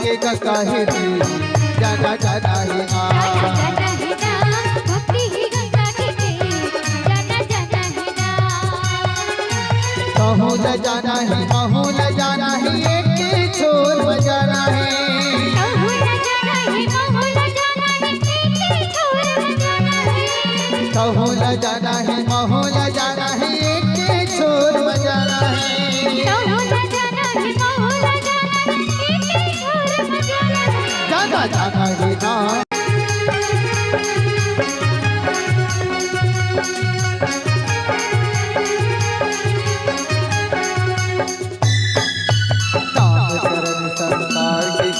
के गंगा है दी जाना जाना है ना। भक्ति ही गंगा के जाना जाना है ना। महूल जाना है महूल जाना है एक छोर बजाना है। महूल जाना है महूल जाना है एक छोर बजाना है। महूल जाना है महूल जाना है एक छोर बजाना है। महूल जाना है महूल जाना है एक छोर बजाना है। जाना जाना है ना।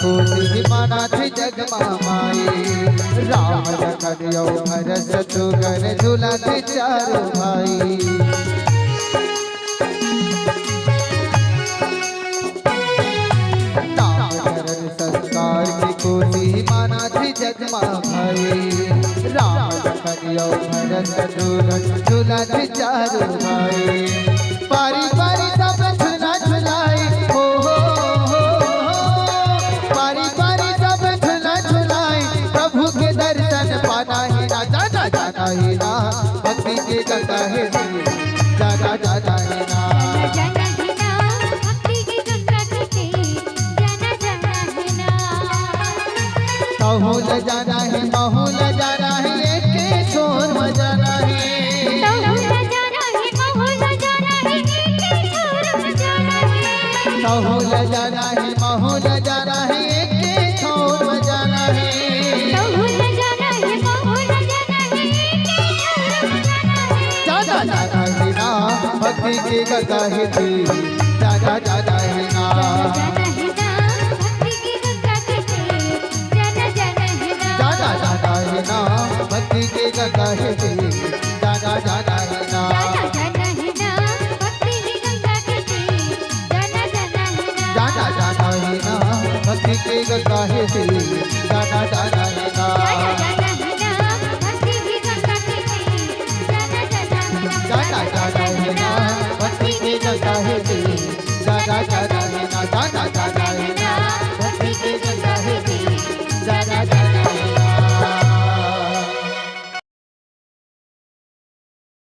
कोटि माना थी जग माई राम लखन यो भरत शत्रुघ्न झूला थे चारों भाई। राम चरण संस्कार की कोटि माना थी जग माई राम लखन यो भरत शत्रुघ्न झूला थे चारों भाई। पारी पारी सब झूला झुलाई हो ही ना। भक्ति के गंगा है जाना जाना है ना। जाना है ना भक्ति की गंगा के जाना जाना है ना। महूल जाना है महूल जाना है एक छोर बजाना है। महूल जाना है महूल जाना है एक छोर बजाना है। महूल जाना है महूल जाना है एक छोर बजाना है। महूल जाना है महूल जाना है एक छोर बजाना है। जाना जाना है ना। भक्ति के गंगा है जाना जाना है ना। जाना है ना भक्ति की गंगा के जाना जाना है ना। जाना जाना है ना। भक्ति के गंगा है जाना जाना है ना। जाना है ना भक्ति की गंगा के जाना जाना है ना। जाना जाना है ना। भक्ति के गंगा है जाना जाना है ना। जाना जाना है ना भक्ति की गंगा के जाना जाना है ना। जाना जाना है ना। भक्ति के गंगा है जाना जाना है ना। जाना जाना